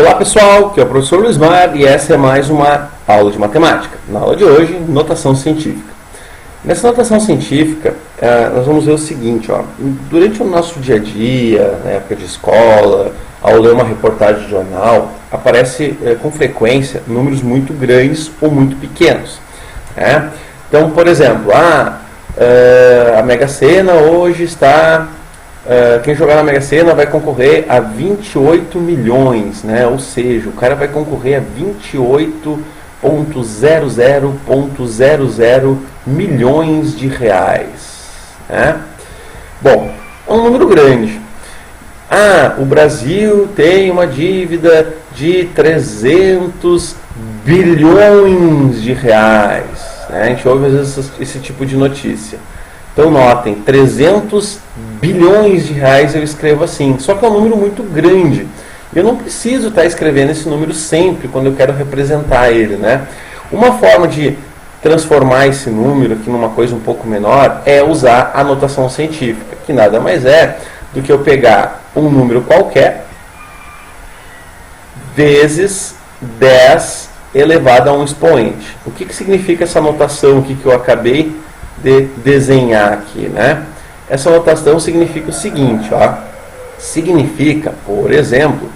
Olá pessoal, aqui é o professor Luismar e essa é mais uma aula de matemática. Na aula de hoje, notação científica. Nessa notação científica, nós vamos ver o seguinte, durante o nosso dia a dia, na época de escola, ao ler uma reportagem de jornal, aparece com frequência números muito grandes ou muito pequenos. Então, por exemplo, a Mega Sena hoje está... quem jogar na Mega Sena vai concorrer a 28 milhões, né? Ou seja, o cara vai concorrer a 28,00,00 milhões de reais. Né? Bom, é um número grande. O Brasil tem uma dívida de 300 bilhões de reais. Né? A gente ouve às vezes esse tipo de notícia. Então notem, 300 bilhões de reais eu escrevo assim, só que é um número muito grande. Eu não preciso estar escrevendo esse número sempre quando eu quero representar ele, né? Uma forma de transformar esse número aqui numa coisa um pouco menor é usar a notação científica, que nada mais é do que eu pegar um número qualquer vezes 10 elevado a um expoente. O que significa essa notação aqui que eu acabei de desenhar aqui, né? Essa notação significa o seguinte, significa, por exemplo,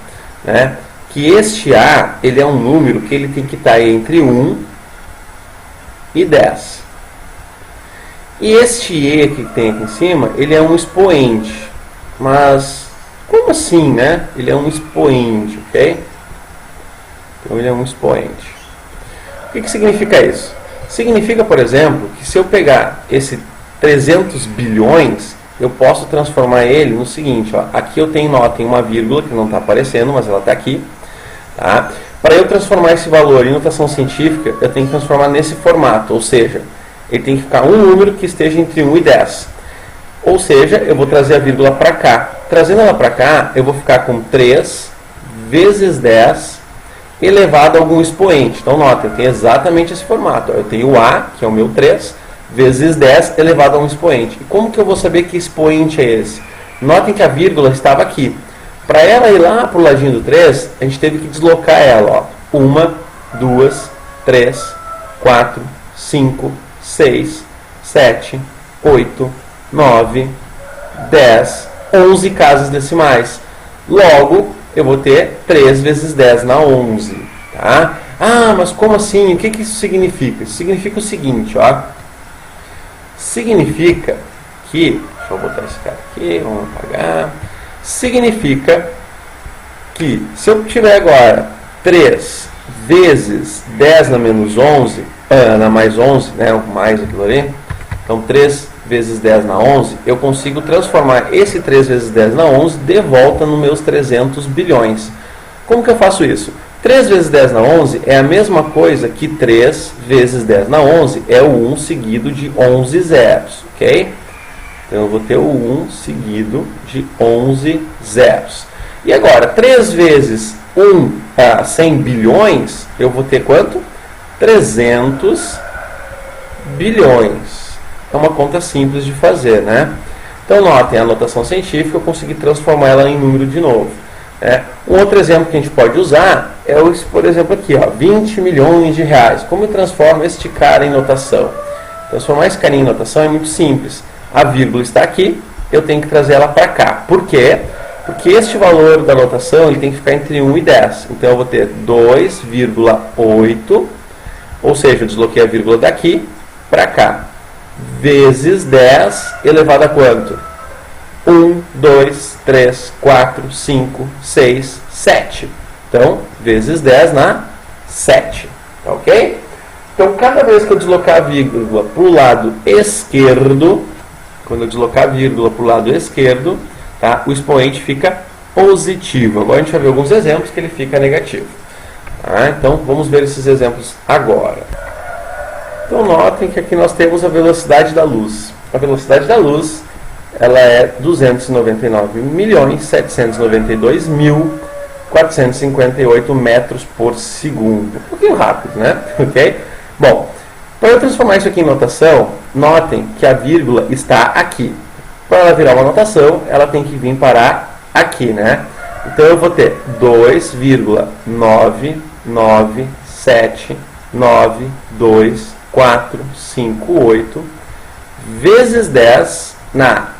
né, que este A, ele é um número que ele tem que estar entre 1 e 10. E este E que tem aqui em cima, ele é um expoente. Mas, como assim, né? Ele é um expoente, ok? Então, ele é um expoente. O que significa isso? Significa, por exemplo, que se eu pegar esse 300 bilhões, eu posso transformar ele no seguinte, aqui eu tenho, notem, uma vírgula que não está aparecendo, mas ela está aqui. Tá? Para eu transformar esse valor em notação científica, eu tenho que transformar nesse formato, ou seja, ele tem que ficar um número que esteja entre 1 e 10. Ou seja, eu vou trazer a vírgula para cá. Trazendo ela para cá, eu vou ficar com 3 vezes 10 elevado a algum expoente. Então, notem, eu tenho exatamente esse formato. Eu tenho o A, que é o meu 3, vezes 10 elevado a um expoente. E como que eu vou saber que expoente é esse? Notem que a vírgula estava aqui. Para ela ir lá para o ladinho do 3, a gente teve que deslocar ela. 1, 2, 3, 4, 5, 6, 7, 8, 9, 10, 11 casas decimais. Logo, eu vou ter 3 vezes 10 na 11. Tá? Mas como assim? O que isso significa? Isso significa o seguinte, Significa que... Deixa eu botar esse cara aqui, vamos apagar. Significa que se eu tiver agora 3 vezes 10 na menos 11, na mais 11, né, mais aquilo ali, então 3 vezes 10 na 11, eu consigo transformar esse 3 vezes 10 na 11 de volta nos meus 300 bilhões. Como que eu faço isso? 3 vezes 10 na 11 é a mesma coisa que 3 vezes 10 na 11 é o 1 seguido de 11 zeros, ok? Então eu vou ter o 1 seguido de 11 zeros. E agora, 3 vezes 100 bilhões, eu vou ter quanto? 300 bilhões. É uma conta simples de fazer, né? Então, notem, a notação científica, eu consegui transformar ela em número de novo. Um outro exemplo que a gente pode usar é, por exemplo, aqui, 20 milhões de reais. Como eu transformo este cara em notação? Transformar esse cara em notação é muito simples. A vírgula está aqui, eu tenho que trazer ela para cá. Por quê? Porque este valor da notação ele tem que ficar entre 1 e 10. Então, eu vou ter 2,8, ou seja, eu desloquei a vírgula daqui para cá, vezes 10 elevado a quanto? 1, 2, 3, 4, 5, 6, 7. Então, vezes 10 na 7. Tá ok? Então, cada vez que eu deslocar a vírgula para o lado esquerdo, quando eu deslocar a vírgula para o lado esquerdo, tá, o expoente fica positivo. Agora a gente vai ver alguns exemplos que ele fica negativo. Tá? Então, vamos ver esses exemplos agora. Então, notem que aqui nós temos a velocidade da luz. A velocidade da luz ela é 299.792.458 metros por segundo. Um pouquinho rápido, né? Ok? Bom, para eu transformar isso aqui em notação, notem que a vírgula está aqui. Para ela virar uma notação, ela tem que vir parar aqui, né? Então eu vou ter 2,9979245,8 vezes 10 na...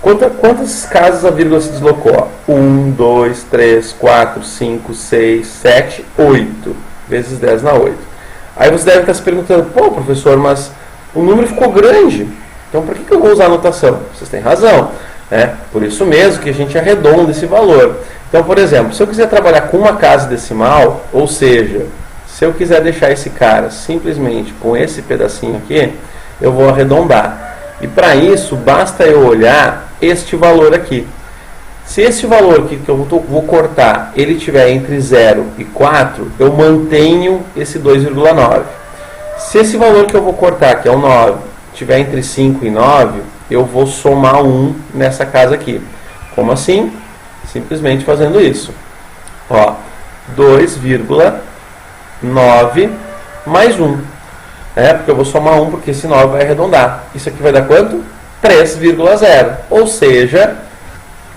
Quantas casas a vírgula se deslocou? 1, 2, 3, 4, 5, 6, 7, 8 vezes 10 na 8. Aí você deve estar se perguntando, pô, professor, mas o número ficou grande, então por que eu vou usar a anotação? Vocês têm razão, né? Por isso mesmo que a gente arredonda esse valor. Então, por exemplo, se eu quiser trabalhar com uma casa decimal, ou seja, se eu quiser deixar esse cara simplesmente com esse pedacinho aqui, eu vou arredondar. E para isso, basta eu olhar este valor aqui. Se esse valor aqui que eu vou cortar, ele estiver entre 0 e 4, eu mantenho esse 2,9. Se esse valor que eu vou cortar, que é o 9, estiver entre 5 e 9, eu vou somar 1 nessa casa aqui. Como assim? Simplesmente fazendo isso. Ó, 2,9 mais 1. Porque eu vou somar 1, porque esse 9 vai arredondar. Isso aqui vai dar quanto? 3,0. Ou seja,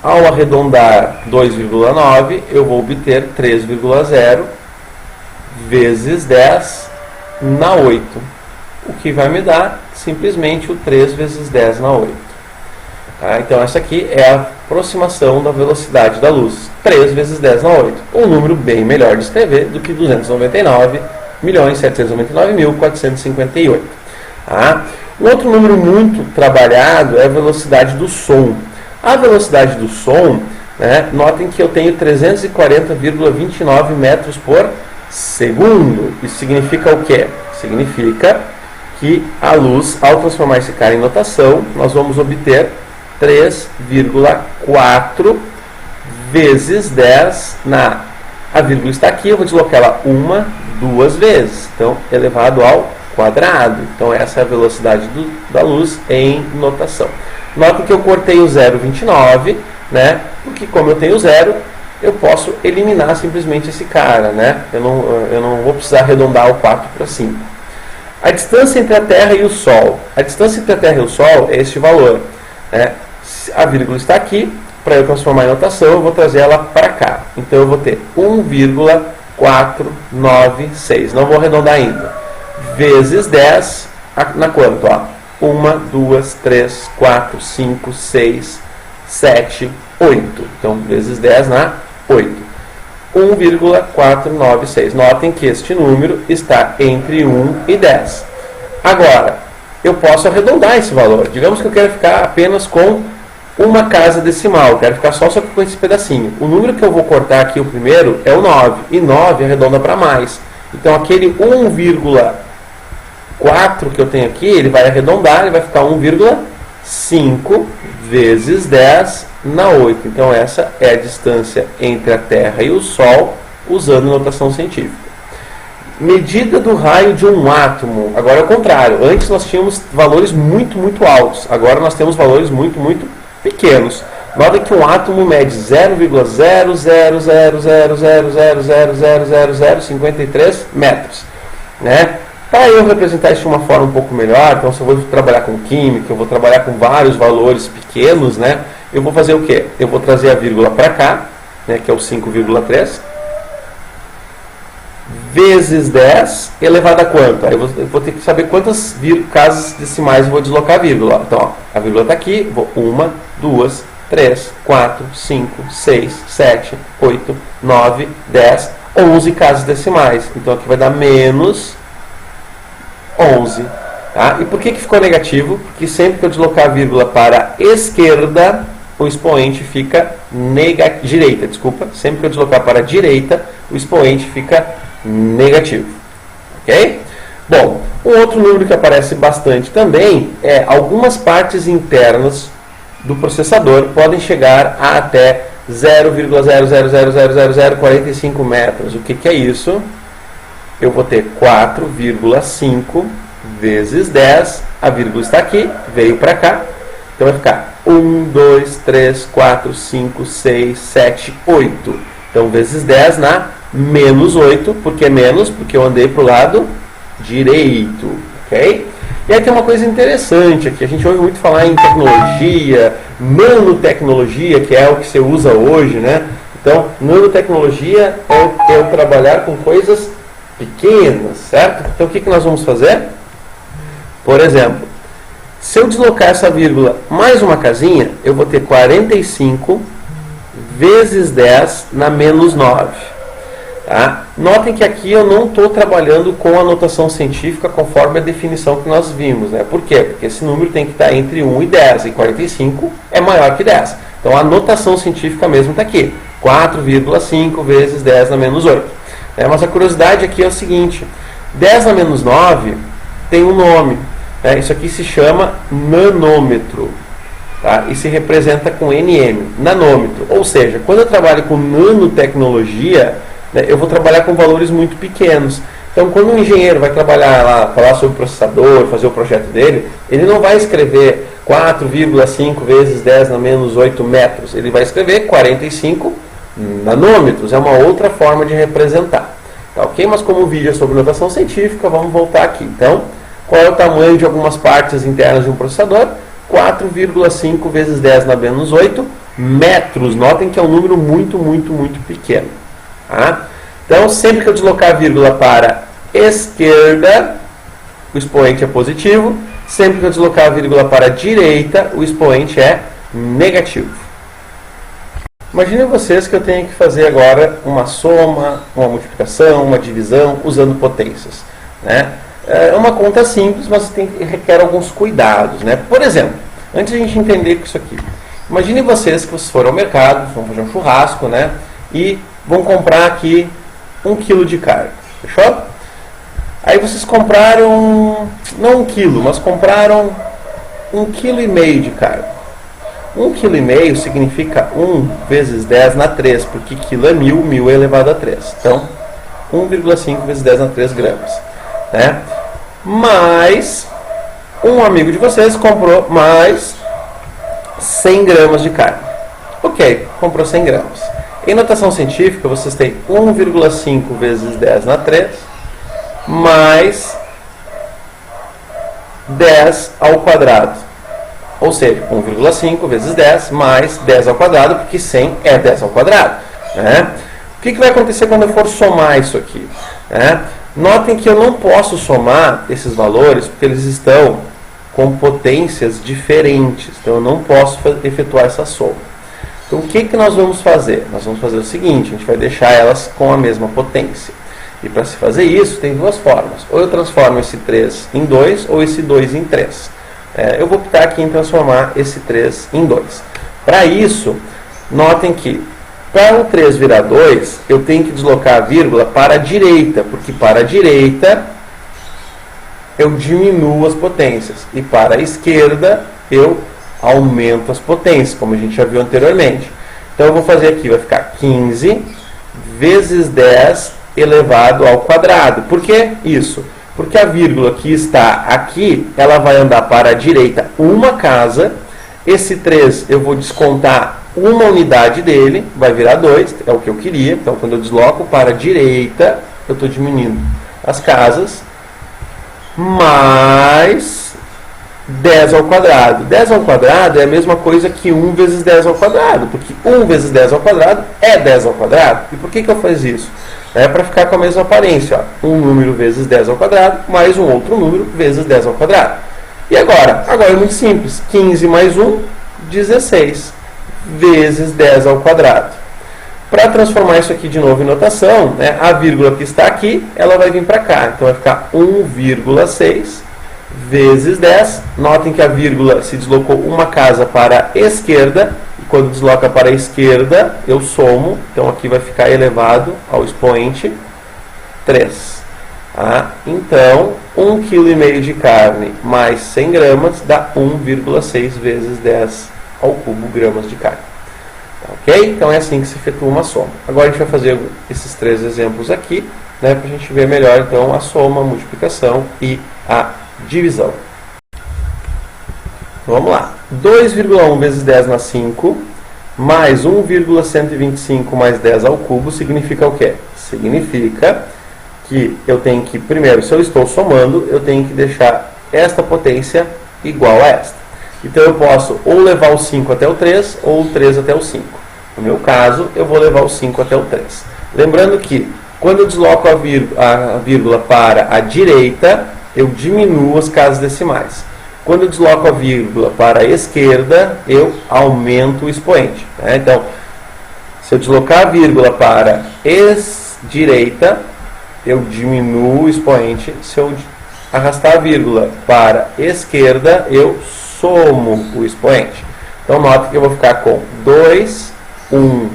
ao arredondar 2,9, eu vou obter 3,0 vezes 10 na 8. O que vai me dar simplesmente o 3 vezes 10 na 8. Tá? Então essa aqui é a aproximação da velocidade da luz. 3 vezes 10 na 8. Um número bem melhor de escrever do que 299.799.458. Tá? Um outro número muito trabalhado é a velocidade do som. A velocidade do som, né, notem que eu tenho 340,29 metros por segundo. Isso significa o quê? Significa que a luz, ao transformar esse cara em notação, nós vamos obter 3,4 vezes 10 na... A vírgula está aqui, eu vou deslocar ela duas vezes. Então, elevado ao quadrado. Então, essa é a velocidade da luz em notação. Nota que eu cortei o 0,29, né? Porque como eu tenho 0, eu posso eliminar simplesmente esse cara, né? Eu não vou precisar arredondar o 4 para 5. A distância entre a Terra e o Sol. A distância entre a Terra e o Sol é este valor, né? A vírgula está aqui. Para eu transformar em notação, eu vou trazer ela para cá. Então, eu vou ter 1,496. Não vou arredondar ainda. Vezes 10, na quanto? 1, 2, 3, 4, 5, 6, 7, 8. Então, vezes 10 na 8. 1,496. Notem que este número está entre 1 e 10. Agora, eu posso arredondar esse valor. Digamos que eu quero ficar apenas com uma casa decimal. Eu quero ficar só com esse pedacinho. O número que eu vou cortar aqui, o primeiro, é o 9. E 9 arredonda para mais. Então, aquele 1,4 que eu tenho aqui, ele vai arredondar, ele vai ficar 1,5 vezes 10 na 8. Então, essa é a distância entre a Terra e o Sol, usando notação científica. Medida do raio de um átomo. Agora é o contrário. Antes nós tínhamos valores muito, muito altos. Agora nós temos valores muito, muito pequenos. Nota que um átomo mede 0,0000000000053 metros. Né? Para eu representar isso de uma forma um pouco melhor, então se eu vou trabalhar com química, eu vou trabalhar com vários valores pequenos, né? Eu vou fazer o quê? Eu vou trazer a vírgula para cá, né, que é o 5,3, vezes 10 elevado a quanto? Aí eu vou ter que saber quantas casas decimais eu vou deslocar a vírgula. Então, ó, a vírgula está aqui, vou 1, 2, 3, 4, 5, 6, 7, 8, 9, 10, 11 casas decimais. Então, aqui vai dar menos 11. Tá? E por que ficou negativo? Porque sempre que eu deslocar a vírgula para a esquerda, o expoente fica direita, desculpa. Sempre que eu deslocar para a direita, o expoente fica negativo. Ok? Bom, um outro número que aparece bastante também é algumas partes internas do processador podem chegar a até 0,0000045 metros. O que é isso? Eu vou ter 4,5 vezes 10, a vírgula está aqui, veio para cá, então vai ficar 1, 2, 3, 4, 5, 6, 7, 8. Então, vezes 10 na menos 8, por que menos? Porque eu andei para o lado direito, ok? E aí tem uma coisa interessante aqui, a gente ouve muito falar em tecnologia, nanotecnologia, que é o que você usa hoje, né? Então, nanotecnologia é eu trabalhar com coisas pequenas, certo? Então, o que nós vamos fazer? Por exemplo, se eu deslocar essa vírgula mais uma casinha, eu vou ter 45 vezes 10 na menos 9. Tá? Notem que aqui eu não estou trabalhando com a notação científica conforme a definição que nós vimos. Né? Por quê? Porque esse número tem que estar entre 1 e 10, e 45 é maior que 10. Então a notação científica mesmo está aqui, 4,5 vezes 10 na menos 8. Mas a curiosidade aqui é o seguinte, 10 na menos 9 tem um nome. Isso aqui se chama nanômetro. Tá? E se representa com NM, nanômetro. Ou seja, quando eu trabalho com nanotecnologia, eu vou trabalhar com valores muito pequenos. Então, quando um engenheiro vai trabalhar lá, falar sobre o processador, fazer o projeto dele, ele não vai escrever 4,5 vezes 10 na menos 8 metros. Ele vai escrever 45 nanômetros. É uma outra forma de representar. Tá, ok? Mas como o vídeo é sobre notação científica, vamos voltar aqui. Então, qual é o tamanho de algumas partes internas de um processador? 4,5 vezes 10 na menos 8 metros. Notem que é um número muito, muito, muito pequeno. Tá? Então, sempre que eu deslocar a vírgula para esquerda, o expoente é positivo. Sempre que eu deslocar a vírgula para a direita, o expoente é negativo. Imaginem vocês que eu tenho que fazer agora uma soma, uma multiplicação, uma divisão, usando potências. Né? É uma conta simples, mas requer alguns cuidados. Né? Por exemplo, antes de a gente entender isso aqui, imaginem vocês que vocês foram ao mercado, vão fazer um churrasco, né? E vão comprar aqui 1 kg de carne. Fechou? Aí vocês compraram, não 1 kg, mas compraram 1,5 kg de carne. 1,5 kg significa 1 vezes 10 na 3, porque quilo é 1000, 1000 é elevado a 3. Então, 1,5 vezes 10 na 3 gramas. Né? Mas, um amigo de vocês comprou mais 100 gramas de carne. Ok, comprou 100 gramas. Em notação científica, vocês têm 1,5 vezes 10 na 3, mais 10 ao quadrado. Ou seja, 1,5 vezes 10 mais 10 ao quadrado, porque 100 é 10 ao quadrado. Né? O que vai acontecer quando eu for somar isso aqui? Notem que eu não posso somar esses valores, porque eles estão com potências diferentes. Então, eu não posso efetuar essa soma. Então, o que nós vamos fazer? Nós vamos fazer o seguinte, a gente vai deixar elas com a mesma potência. E para se fazer isso, tem duas formas. Ou eu transformo esse 3 em 2, ou esse 2 em 3. Eu vou optar aqui em transformar esse 3 em 2. Para isso, notem que para o 3 virar 2, eu tenho que deslocar a vírgula para a direita, porque para a direita eu diminuo as potências. E para a esquerda eu aumento as potências, como a gente já viu anteriormente. Então eu vou fazer aqui, vai ficar 15 vezes 10 elevado ao quadrado. Por que isso? Porque a vírgula que está aqui, ela vai andar para a direita uma casa. Esse 3 eu vou descontar uma unidade dele, vai virar 2, é o que eu queria. Então quando eu desloco para a direita, eu estou diminuindo as casas, mais 10 ao quadrado. 10 ao quadrado é a mesma coisa que 1 vezes 10 ao quadrado, porque 1 vezes 10 ao quadrado é 10 ao quadrado. E por que eu faço isso? É para ficar com a mesma aparência. Ó. Um número vezes 10 ao quadrado, mais um outro número vezes 10 ao quadrado. E agora? Agora é muito simples. 15 mais 1, 16, vezes 10 ao quadrado. Para transformar isso aqui de novo em notação, né, a vírgula que está aqui, ela vai vir para cá. Então vai ficar 1,6 vezes 10. Notem que a vírgula se deslocou uma casa para a esquerda. E quando desloca para a esquerda, eu somo. Então aqui vai ficar elevado ao expoente 3. Tá? Então, 1,5 kg de carne mais 100 gramas dá 1,6 vezes 10 ao cubo gramas de carne. Ok? Então é assim que se efetua uma soma. Agora a gente vai fazer esses 3 exemplos aqui, né, para a gente ver melhor então a soma, a multiplicação e a divisão. Vamos lá. 2,1 vezes 10 na 5 mais 1,125 mais 10 ao cubo significa o quê? Significa que eu tenho que, primeiro, se eu estou somando, eu tenho que deixar esta potência igual a esta. Então eu posso ou levar o 5 até o 3 ou o 3 até o 5. No meu caso, eu vou levar o 5 até o 3. Lembrando que, quando eu desloco a vírgula para a direita, eu diminuo as casas decimais. Quando eu desloco a vírgula para a esquerda, eu aumento o expoente. Né? Então, se eu deslocar a vírgula para a direita, eu diminuo o expoente. Se eu arrastar a vírgula para a esquerda, eu somo o expoente. Então, nota que eu vou ficar com 2, 1,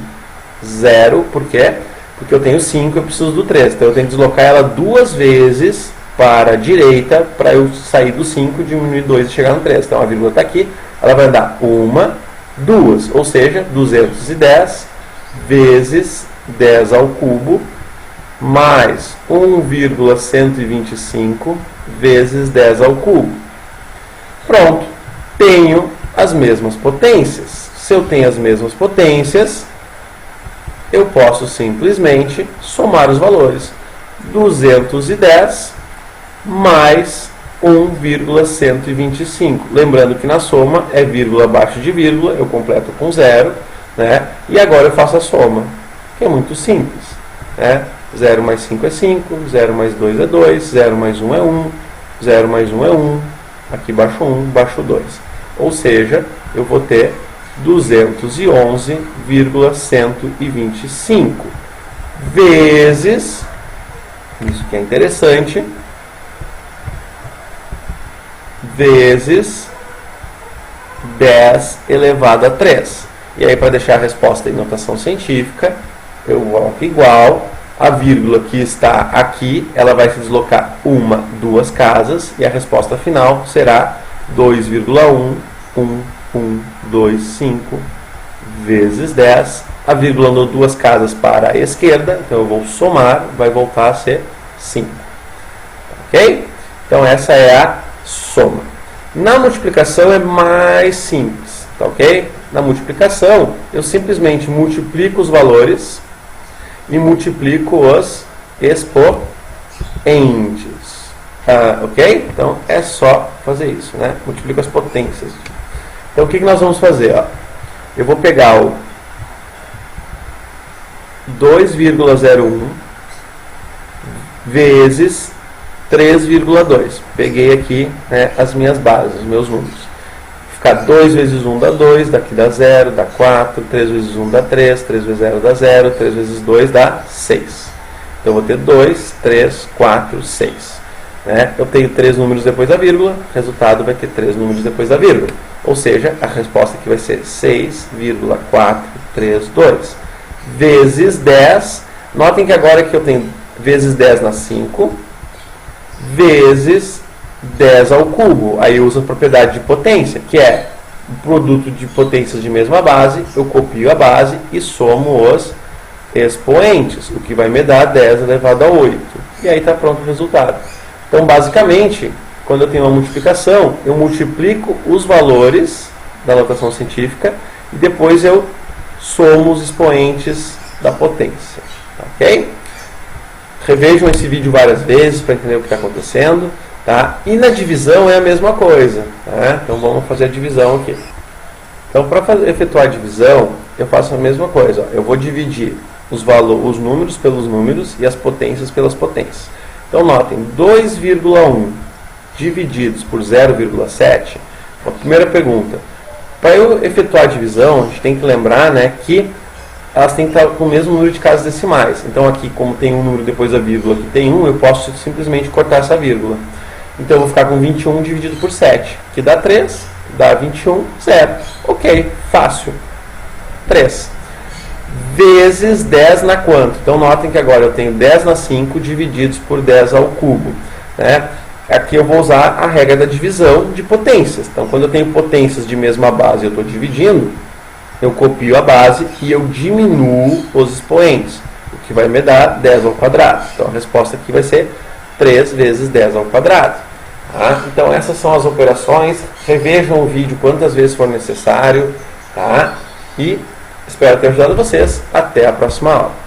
0. Por quê? Porque eu tenho 5, eu preciso do 3. Então, eu tenho que deslocar ela 2 vezes para a direita, para eu sair do 5, diminuir 2 e chegar no 3. Então, a vírgula está aqui, ela vai dar 1, 2, ou seja, 210 vezes 10 ao cubo, mais 1,125 vezes 10 ao cubo. Pronto, tenho as mesmas potências. Se eu tenho as mesmas potências, eu posso simplesmente somar os valores. 210 mais 1,125. Lembrando que na soma é vírgula abaixo de vírgula, eu completo com 0, né? E agora eu faço a soma, que é muito simples. Né? 0 mais 5 é 5, 0 mais 2 é 2, 0 mais 1 é 1, 0 mais 1 é 1, aqui baixo 1, baixo 2. Ou seja, eu vou ter 211,125 vezes, isso que é interessante, vezes 10 elevado a 3. E aí, para deixar a resposta em notação científica, eu coloco igual, a vírgula que está aqui, ela vai se deslocar 2 casas, e a resposta final será 2,11125 vezes 10. A vírgula andou 2 casas para a esquerda, então eu vou somar, vai voltar a ser 5. Ok? Então essa é a soma. Na multiplicação é mais simples, tá ok? Na multiplicação, eu simplesmente multiplico os valores e multiplico os expoentes. Ok? Então é só fazer isso, né? Multiplico as potências. Então o que nós vamos fazer? Ó? Eu vou pegar o 2,01 vezes 3,2. Peguei aqui, né, as minhas bases, os meus números. Ficar 2 vezes 1 dá 2, daqui dá 0, dá 4, 3 vezes 1 dá 3, 3 vezes 0 dá 0, 3 vezes 2 dá 6. Então eu vou ter 2, 3, 4, 6. Né? Eu tenho 3 números depois da vírgula, o resultado vai ter 3 números depois da vírgula. Ou seja, a resposta aqui vai ser 6,432 vezes 10. Notem que agora que eu tenho vezes 10 na 5, vezes 10 ao cubo. Aí eu uso a propriedade de potência, que é o produto de potências de mesma base. Eu copio a base e somo os expoentes, o que vai me dar 10 elevado a 8. E aí está pronto o resultado. Então, basicamente, quando eu tenho uma multiplicação, eu multiplico os valores da notação científica e depois eu somo os expoentes da potência. Ok? Revejam esse vídeo várias vezes para entender o que está acontecendo. Tá? E na divisão é a mesma coisa. Tá? Então vamos fazer a divisão aqui. Então, para efetuar a divisão, eu faço a mesma coisa. Ó. Eu vou dividir os números pelos números e as potências pelas potências. Então notem, 2,1 divididos por 0,7. A primeira pergunta. Para eu efetuar a divisão, a gente tem que lembrar, né, que elas têm que estar com o mesmo número de casas decimais. Então aqui, como tem um número depois da vírgula, aqui tem 1, eu posso simplesmente cortar essa vírgula. Então eu vou ficar com 21 dividido por 7, que dá 3, dá 21, 0. Ok, fácil. 3. Vezes 10 na quanto? Então notem que agora eu tenho 10 na 5 divididos por 10 ao cubo. Né? Aqui eu vou usar a regra da divisão de potências. Então quando eu tenho potências de mesma base e eu estou dividindo, eu copio a base e eu diminuo os expoentes, o que vai me dar 10 ao quadrado. Então a resposta aqui vai ser 3 vezes 10 ao quadrado. Tá? Então essas são as operações. Revejam o vídeo quantas vezes for necessário. Tá? E espero ter ajudado vocês. Até a próxima aula.